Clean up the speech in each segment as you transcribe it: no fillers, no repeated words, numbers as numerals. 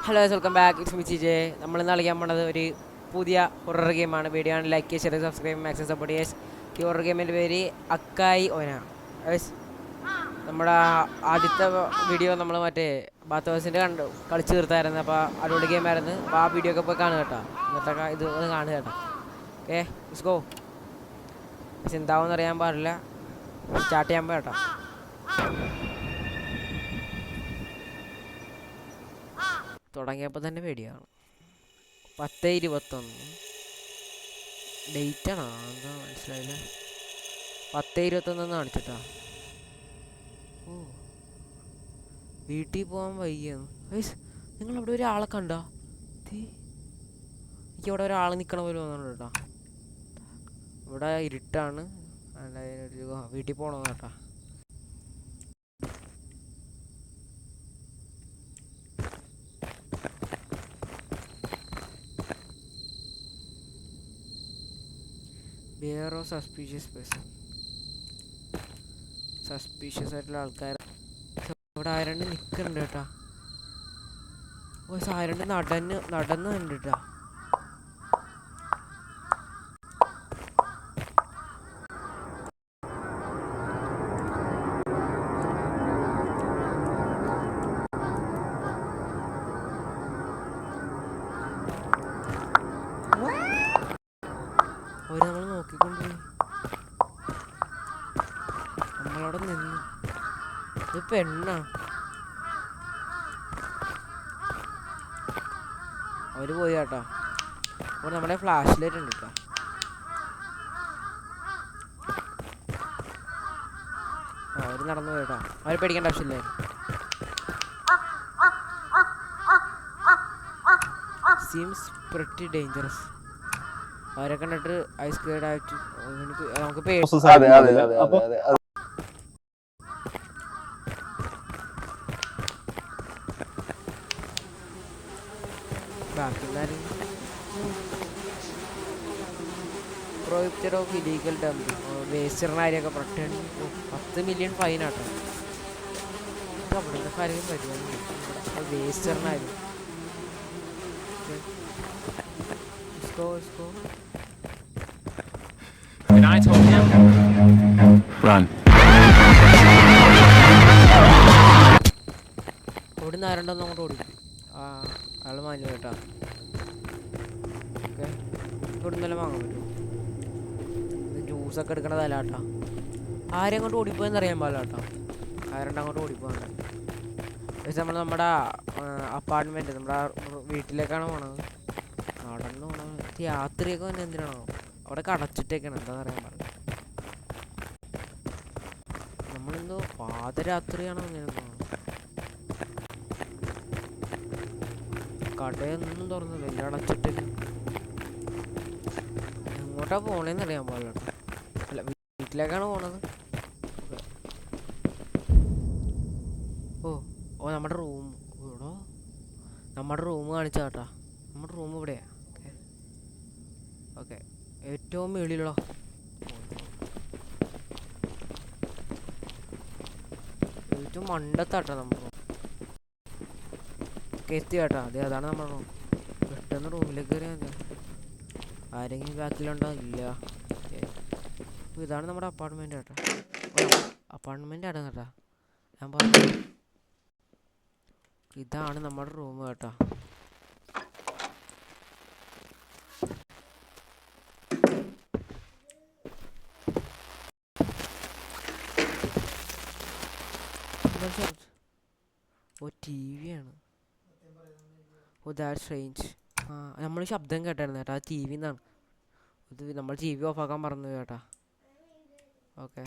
Hello welcome back. It's me CJ. നമ്മൾ ഇന്ന് കളിക്കാൻ പോണത് ഒരു പുതിയ ഹൊറർ ഗെയിമാണ്. വീഡിയോ ആണ് ലൈക്ക് ചെയ്യുക, സബ്സ്ക്രൈബ്, മാക്സിമം സപ്പോർട്ട് ചെയ്യുക. ഈ ഹൊറർ ഗെയിമിൻ്റെ പേര് അക്കായി ഓന. നമ്മുടെ ആദ്യത്തെ വീഡിയോ നമ്മൾ മറ്റേ ബാത്ത് ഹൗസിൻ്റെ കളിച്ച് തീർത്തായിരുന്നു. അപ്പോൾ അടിപൊളി ഗെയിമായിരുന്നു. അപ്പോൾ ആ വീഡിയോ ഒക്കെ പോയി കാണുക കേട്ടോ. എന്നിട്ടൊക്കെ ഇത് കാണുക കേട്ടോ. Okay, let's go. പക്ഷെ എന്താവുമെന്ന് അറിയാൻ പാടില്ല. സ്റ്റാർട്ട് ചെയ്യാൻ കേട്ടോ. തുടങ്ങിയപ്പോൾ തന്നെ പേടിയാണ്. 10:21 ഡേറ്റാണോ എന്താ മനസ്സിലായില്ല. 10:21 കാണിച്ചിട്ടാ. ഓ, വീട്ടിൽ പോകാൻ വയ്യാണ്. നിങ്ങളവിടെ ഒരാളെ കണ്ടോ? എനിക്കവിടെ ഒരാൾ നിൽക്കണ പോലെ തോന്നുന്നുണ്ട് കേട്ടോ. ഇവിടെ ഇരുട്ടാണ്. വീട്ടിൽ പോകണമെന്ന് കേട്ടോ. വേറെ സസ്പീഷ്യസ് പേഴ്സൺ, സസ്പീഷ്യസ് ആയിട്ടുള്ള ആൾക്കാർ ഇവിടെ ആരണ്ട് നിൽക്കുന്നുണ്ട് കേട്ടാ. ഓ, ആരണ്ട് നടന്ന് കണ്ടിട്ടാ. അവര് നമ്മൾ നോക്കിക്കൊണ്ടുപോയി. നമ്മളവിടെ നിന്ന്. ഇത് പെണ്ണാ. അവര് പോയി കേട്ടോ. അപ്പോൾ നമ്മുടെ ഫ്ലാഷ് ലൈറ്റ് ഉണ്ട് കേട്ടോ. അവര് നടന്നു പോയി കേട്ടോ. അവര് പേടിക്കേണ്ട ആവശ്യമില്ലേ. Seems pretty dangerous. അവരെ കണ്ടിട്ട് ഐസ് ക്രീഡ് ആയിട്ട് നമുക്ക് പ്രോഹിബിറ്റഡ് ഓഫ് ഇലീഗൽ ഡംപിങ്, വേസ്റ്ററിന് കാര്യമൊക്കെ പ്രൊട്ടക്ട് 10 മില്യൺ ഫൈനാട്ടോ. അവിടെ കാര്യം പരിപാടി വേസ്റ്ററിനായിരുന്നു. And I told him, run. ഓടുന്ന ആരുണ്ടോന്ന് അങ്ങോട്ട് ഓടിക്കും. ആള് മാഞ്ഞു കേട്ടാ. ഓക്കെ, ഇവിടുന്നെല്ലാം വാങ്ങാൻ പറ്റുമോ? ജ്യൂസൊക്കെ എടുക്കണതല്ല കേട്ടാ. ആരെയും അങ്ങോട്ട് ഓടിപ്പോയെന്ന് അറിയാൻ പാടില്ല കേട്ടോ. ആരുണ്ട് അങ്ങോട്ട് ഓടിപ്പോകണ്ട. പക്ഷെ നമ്മൾ നമ്മുടെ അപ്പാർട്ട്മെൻറ്റ് നമ്മുടെ വീട്ടിലേക്കാണ് പോണത്. നടന്നു പോകണം. രാത്രിയൊക്കെ തന്നെ എന്തിനാണോ അവിടെ കടച്ചിട്ടേക്കാണ്. എന്താണെന്ന് അറിയാൻ പാടില്ല. നമ്മളെന്തോ പാതരാത്രിയാണോ അങ്ങനെ. കടയൊന്നും തുറന്നില്ല, എല്ലാം അടച്ചിട്ടേക്ക്. എങ്ങോട്ടാ പോണേന്ന് അറിയാൻ പാടില്ല. അല്ല, വീട്ടിലേക്കാണ് പോണത്. ഓ നമ്മുടെ റൂം ഇവിടെ. നമ്മുടെ റൂം കാണിച്ചാ കേട്ടാ. നമ്മുടെ റൂം ഇവിടെയാ. ഓക്കെ, ഏറ്റവും മുകളിലുള്ള ഏറ്റവും മണ്ടത്താട്ടാ നമ്മൾ എത്തി കേട്ടാ. അതാണ് നമ്മുടെ റൂം. പെട്ടെന്ന് റൂമിലേക്ക് കയറിയാൽ മതി. ആരെങ്കിലും ബാക്കിലുണ്ടോ? ഇല്ല. ഇതാണ് നമ്മുടെ അപ്പാർട്ട്മെൻറ്റ് കേട്ടോ. അപ്പാർട്ട്മെൻറ്റ് ആണ് കേട്ടാ. ഞാൻ പറഞ്ഞു, ഇതാണ് നമ്മുടെ റൂം കേട്ടോ. ഓ, ടി വി ആണ്. ഓ, ദാറ്റ് സ്ട്രേഞ്ച്. നമ്മൾ ശബ്ദം കേട്ടായിരുന്നു കേട്ടോ. ആ ടി വി എന്നാണ്. ഇത് നമ്മൾ ടി വി ഓഫാക്കാൻ പറഞ്ഞു കേട്ടാ. ഓക്കെ,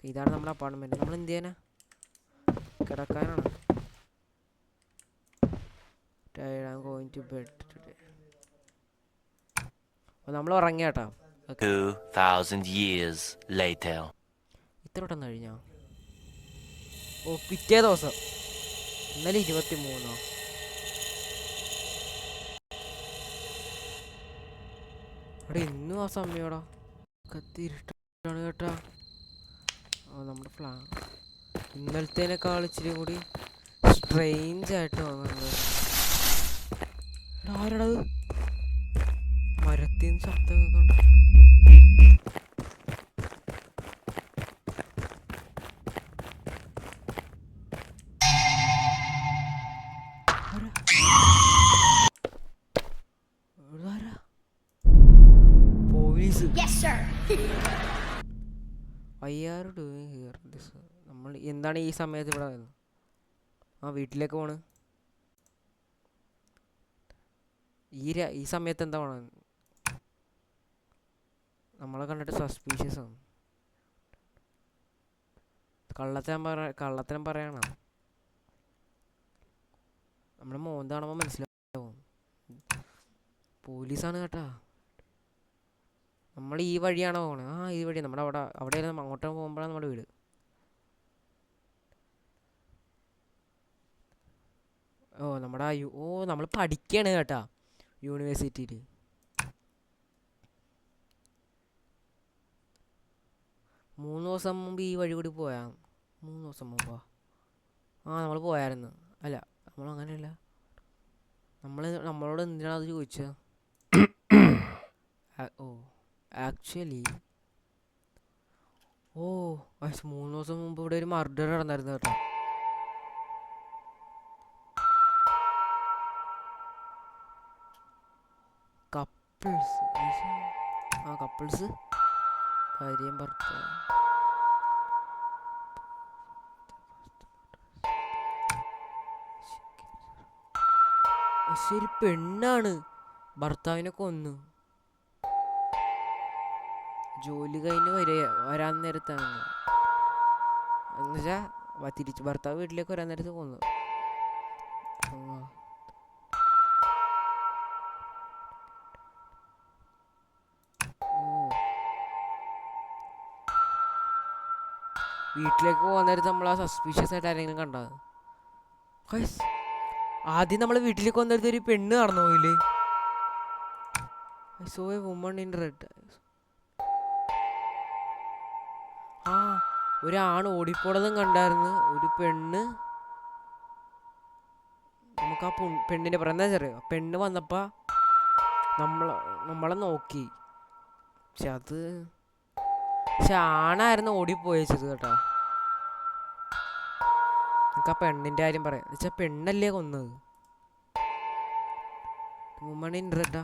ഇതാണ് നമ്മുടെ അപ്പാർട്ട്മെൻറ്റ്. നമ്മൾ എന്ത് ചെയ്യാനാ? കിടക്കാനാണ്. Going to bed today. നമ്മൾ ഉറങ്ങി കേട്ടോ. 2000 years later. ഇത്ര പെട്ടെന്ന് കഴിഞ്ഞോ? ഓ, പിറ്റേ ദിവസം. ഇന്നലെ 23. അവിടെ ഇന്നും ആ സമയോടാ. കത്തിരിട്ടാണ് കേട്ടാ. നമ്മുടെ ഇന്നലത്തേനേക്കാൾ ഇച്ചിരി കൂടി സ്ട്രെയിഞ്ച് ആയിട്ട് വന്നത്. ആരാടത്? മരത്തിൽ നിന്ന് ശബ്ദം കേൾക്കണ്ട. പോലീസ്. നമ്മൾ എന്താണ് ഈ സമയത്ത് ഇവിടെ? വീട്ടിലേക്ക് പോണ്. ഈ സമയത്ത് എന്താ പോണ? നമ്മളെ കണ്ടിട്ട് സസ്പീഷ്യസ് ആണ്. കള്ളത്തരം പറയണം. നമ്മുടെ മോന്ത കാണുമ്പോൾ മനസ്സിലാവും പോലീസാണ് കേട്ടാ. നമ്മൾ ഈ വഴിയാണോ പോണേ? ഈ വഴി. നമ്മുടെ അവിടെ അങ്ങോട്ട് പോകുമ്പോഴാണ് നമ്മുടെ വീട്. നമ്മൾ പഠിക്കാണ് കേട്ടാ യൂണിവേഴ്സിറ്റിയിൽ. 3 ദിവസം മുമ്പ് ഈ വഴി കൂടി പോയാ. 3 ദിവസം മുമ്പാ നമ്മൾ പോയായിരുന്നു. അല്ല, നമ്മളങ്ങനെയല്ല. നമ്മളോട് എന്തിനാണ് അത് ചോദിച്ചത്? ആക്ച്വലി 3 ദിവസം മുമ്പ് ഇവിടെ ഒരു മർഡർ നടന്നായിരുന്നു കേട്ടോ. കപ്പിൾസ് ഭാര്യയും ഭർത്താവും. ശരി, പെണ്ണാണ് ഭർത്താവിനെ കൊന്നു. ജോലി കഴിഞ്ഞ് വരാൻ നേരത്താണ്. എന്നുവെച്ചാ തിരിച്ച് ഭർത്താവ് വീട്ടിലേക്ക് വരാൻ നേരത്ത് കൊന്നു. വീട്ടിലേക്ക് പോകാൻ നേരത്ത് നമ്മൾ സസ്പീഷ്യസ് ആയിട്ട് ആരെങ്കിലും കണ്ടത്? ആദ്യം നമ്മൾ വീട്ടിലേക്ക് വന്നിടത്ത് ഒരു പെണ്ണ് നടന്നു പോയില്ലേ? I saw a woman in red. ഒരാണ് ഓടിപ്പോടതും കണ്ടായിരുന്നു. ഒരു പെണ്ണ്. നമുക്ക് പെണ്ണിന്റെ പറയാ ചെറിയ പെണ്ണ് വന്നപ്പോ നമ്മളെ നോക്കി. പക്ഷെ ആണായിരുന്നു ഓടിപ്പോയത് കേട്ടോ. നമുക്ക് പെണ്ണിന്റെ കാര്യം പറയാം. എന്നുവെച്ചാ പെണ്ണല്ലേ കൊന്നത്. വുമൺ ഇൻ റെഡാ.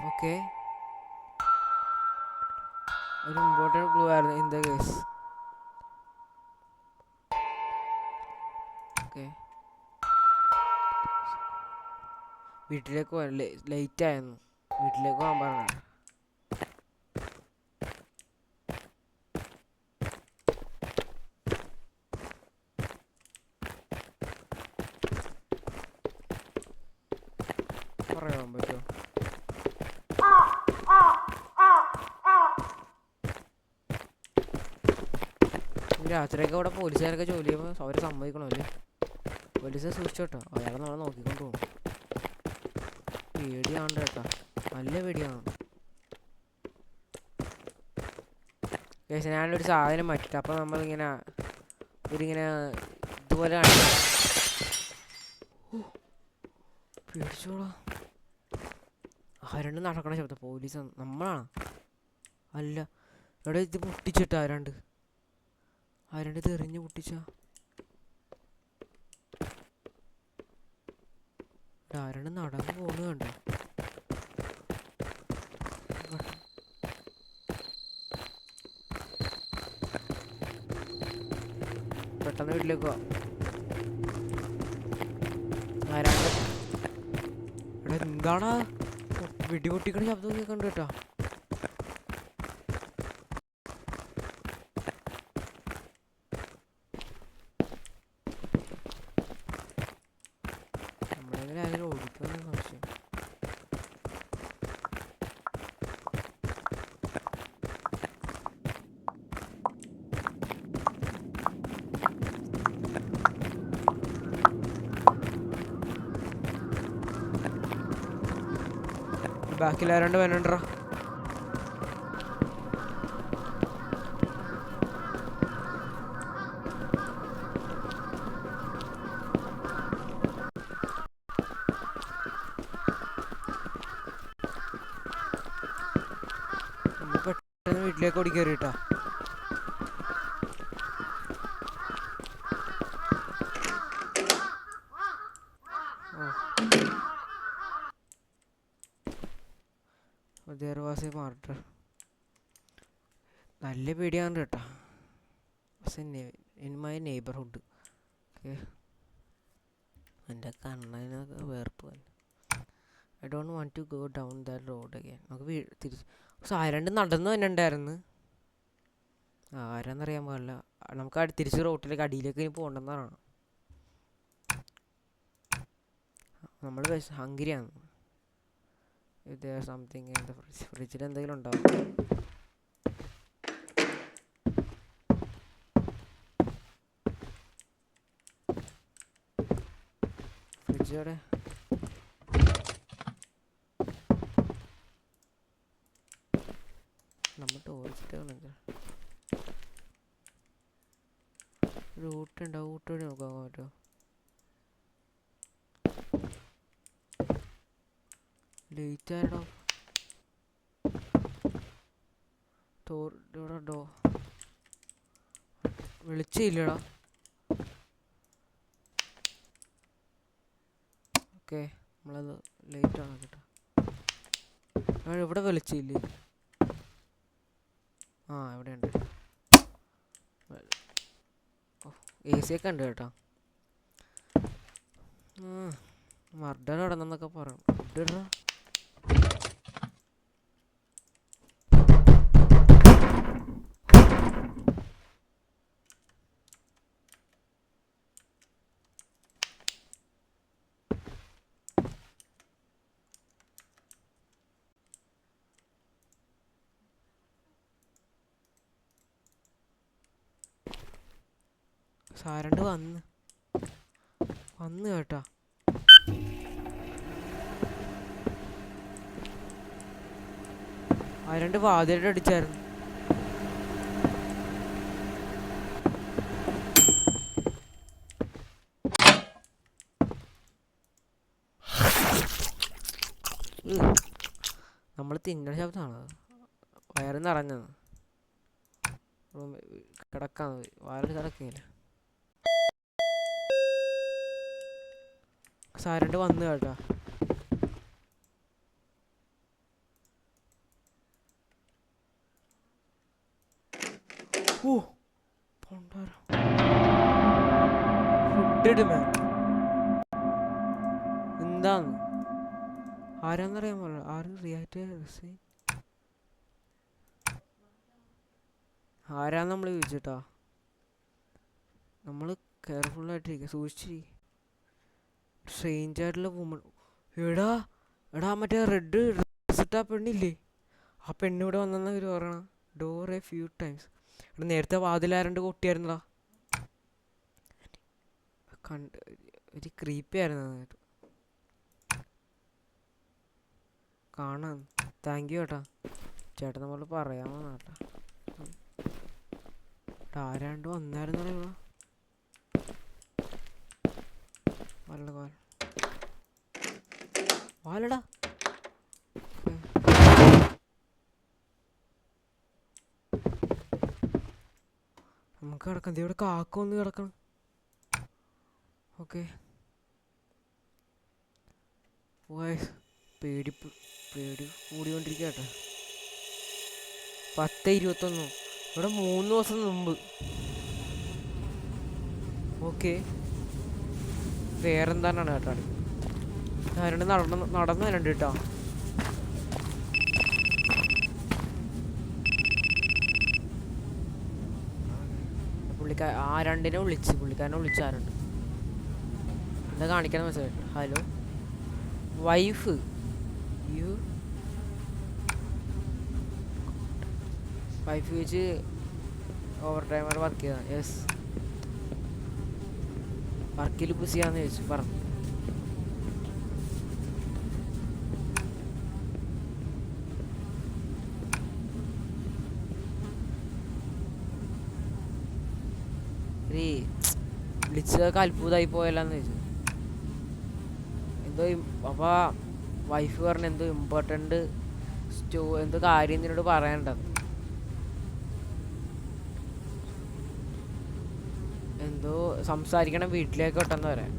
ഓക്കെ, ഒരു ഇമ്പോർട്ടൻറ്റ് ക്ലൂ ആയിരുന്നു ഇൻ ദ കേസ്. ഓക്കെ, വീട്ടിലേക്ക് പോകാൻ ലേറ്റ് ആയിരുന്നു. വീട്ടിലേക്ക് പോകാൻ പറഞ്ഞു. പറയാൻ പറ്റുമോ? രാത്രിയൊക്കെ ഇവിടെ പോലീസുകാരൊക്കെ ജോലി ചെയ്യുമ്പോൾ അവരെ സമ്മതിക്കണമല്ലേ? പോലീസ് സൂക്ഷിച്ചോട്ടോ, അയാളെ നമ്മളെ നോക്കിക്കൊണ്ട് പോകും. പേടിയാണ് കേട്ടോ, നല്ല പേടിയാണ്. ഞാനൊരു സാധനം മാറ്റിട്ട് അപ്പം നമ്മളിങ്ങനെ ഇതുപോലെ കാണിക്കാം. പേടിച്ചോളാം. ആരാണ്ട് നടക്കണ ശബ്ദം. പോലീസ് നമ്മളാണ്? അല്ല, ഇവിടെ ഇത് പൊട്ടിച്ചിട്ട് ആരാണ്ട് ഇത് എറിഞ്ഞ് പൊട്ടിച്ച. ആരാണ്ട് നടന്നു പോണു കണ്ടോ? പെട്ടെന്ന് വീട്ടിലേക്ക് പോവാ. ആരാണ്ട് ഇവിടെ എന്താടാ വെടി പൊട്ടിക്കണ ശബ്ദം കേൾക്കണ്ട കേട്ടോ. നമ്മളെങ്ങനെ ആരെങ്കിലും ഓടിക്കുന്ന സംശയം. ബാക്കിൽ ആരാണ്ട് വേണണ്ടാ. പെട്ടെന്ന് വീട്ടിലേക്ക് ഓടി കയറിട്ടാ. There was a murder. നല്ല പേടിയാണ് കേട്ടാ. In my neighbourhood. എൻ്റെ കണ്ണനൊക്കെ വേർപ്പ്. I don't want to go down that road again. നമുക്ക് തിരിച്ച് ആരാണ്ട് നടന്നു തന്നെ ഉണ്ടായിരുന്നു. ആരാന്നറിയാൻ പാടില്ല. നമുക്ക് തിരിച്ച് റോട്ടിലേക്ക് അടിയിലേക്ക് ഇനി പോകണ്ടെന്നാണ്. നമ്മൾ ഹംഗരിയാണ്. സംതിങ് ഇൻ ദ ഫ്രിഡ്ജിൽ എന്തെങ്കിലും ഉണ്ടാവും. ഫ്രിഡ്ജോടെ നമ്മൾ ടോർച്ചിട്ട് ഊട്ടുണ്ടാവും. ഊട്ടോടെ നോക്കാൻ പറ്റുമോ? ലേറ്റ് ആയിടോ. ഡോ വിളിച്ചില്ലടാ. ഓക്കെ, നമ്മളത് ലേറ്റ് ആണ് കേട്ടോ. ഇവിടെ വിളിച്ചില്ലേ? ഇവിടെ ഉണ്ട്. എ സി ഒക്കെ ഉണ്ട് കേട്ടോ. മർഡർ നടന്നെന്നൊക്കെ പറയണം. ഫുഡ് ഇടാ. സാരണ്ട് വന്ന് കേട്ടാ. ആരണ്ട് വാതിലിട്ട് അടിച്ചായിരുന്നു. നമ്മൾ തിന്നണ ശബ്ദമാണ്. വയറ് നിറഞ്ഞത്. കിടക്കാന്ന് വയറ് കിടക്കില്ല. സാരണ്ട് വന്ന് കേട്ടാ. എന്താന്ന് ആരാന്നറിയാൻ പോലെ. ആരും റിയാക്ട് ആരാന്ന് നമ്മൾ ചോദിച്ചിട്ടാ. നമ്മൾ കെയർഫുള്ളായിട്ടിരിക്കുക, സൂക്ഷിച്ചിരിക്കുക. സ്ട്രേഞ്ച് ആയിട്ടുള്ള വുമൺ. എടാ മറ്റേ റെഡ് ഡ്രസ് ഇട്ട പെണ്ണില്ലേ? ആ പെണ്ണിവിടെ വന്നെന്നാ ഇവർ പറയണം. Door A few times. എടാ നേരത്തെ വാതിലാരണ്ട് കൊട്ടിയായിരുന്നടാ. ഒരു ക്രീപ്പി ആയിരുന്നു കാണാൻ. താങ്ക് യു ചേട്ടാ. ചേട്ടൻ നമ്മൾ പറയാമോ കേട്ടാ. ആരാണ്ട് വന്നായിരുന്നല്ലോ. വാലടാ. നമുക്ക് കിടക്കാം. ഇവിടെ കാക്ക ഒന്ന് കിടക്കണം. ഓക്കെ. പേടി കൂടിക്കൊണ്ടിരിക്കുക കേട്ടോ. 10:21. ഇവിടെ 3 ദിവസം മുമ്പ്. ഓക്കെ, വേറെന്താണ് കേട്ടോ. ആരുടെ നടന്നു വരണ്ട് കേട്ടോ. രണ്ടിനെ പുള്ളിക്കാരനെ വിളിച്ച് ആരുണ്ട് എന്താ കാണിക്കാൻ മെസ്സേജ്. Hello wife. വൈഫ് വെച്ച് ഓവർ ടൈമായിട്ട് വർക്ക് ചെയ്താൽ. യെസ്, വർക്കിൽ ബിസിയാന്ന് ചോദിച്ചു പറഞ്ഞു. ഒരു വിളിച്ചതൊക്കെ അത്ഭുതമായി പോയല്ലാന്ന് ചോദിച്ചു. എന്തോ അപ്പോൾ വൈഫ് പറഞ്ഞ എന്തോ ഇമ്പോർട്ടൻ്റ് എന്തോ കാര്യം നിന്നോട് പറയണ്ടത്. എന്തോ സംസാരിക്കണം വീട്ടിലേക്ക് വിട്ടെന്ന് പറയാം.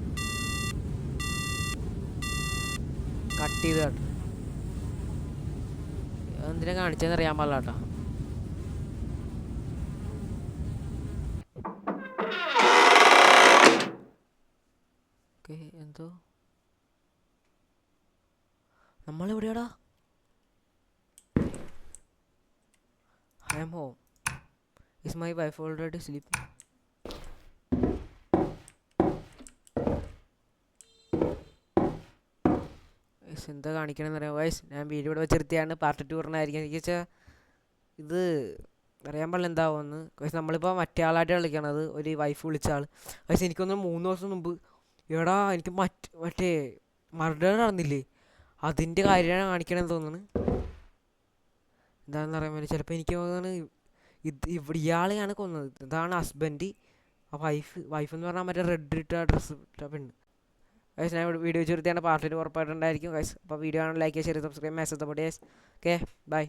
കട്ട് ചെയ്ത് കേട്ടോ. എന്തിനാ കാണിച്ചതെന്ന് അറിയാൻ പാടില്ല കേട്ടോ. ഓക്കെ, എന്തോ നമ്മളെവിടെയാടാ? I am home. Is my wife already sleeping? എന്താ കാണിക്കണമെന്ന് അറിയാം വയസ്സ്. ഞാൻ വീഡിയോ ഇവിടെ വെച്ചിരുത്തിയാണ് പാർട്ട് 2 പറഞ്ഞായിരിക്കും. എനിക്ക് വെച്ചാൽ ഇത് അറിയാൻ പാടില്ല എന്താവുമെന്ന്. വയസ്സ് നമ്മളിപ്പോൾ മറ്റേ ആളായിട്ട് കളിക്കണത്, ഒരു വൈഫ് വിളിച്ച ആൾ. വയസ്സ് എനിക്കൊന്ന് 3 ദിവസം മുമ്പ് എടാ എനിക്ക് മറ്റേ മർഡർ നടന്നില്ലേ, അതിൻ്റെ കാര്യമാണ് കാണിക്കണമെന്ന് തോന്നുന്നു. എന്താണെന്ന് അറിയാൻ പറ്റില്ല. ചിലപ്പോൾ എനിക്ക് തോന്നുന്നു ഇവിടെ ഇയാളെയാണ് കൊന്നത്. ഇതാണ് ഹസ്ബൻഡ്. ആ വൈഫ് എന്ന് പറഞ്ഞാൽ മറ്റേ റെഡ് ഇട്ട ഡ്രസ്സ് ഇട്ട പെണ്ണ്. ഗൈസ് ഞാൻ വീഡിയോ വെച്ചിരുത്തിയാണ് പാർട്ടിൽ ഉറപ്പായിട്ടുണ്ടായിരിക്കും ഗൈസ്. അപ്പോൾ വീഡിയോ ആണ് ലൈക്ക് ചെയ്യുക, share, subscribe, message. Okay bye.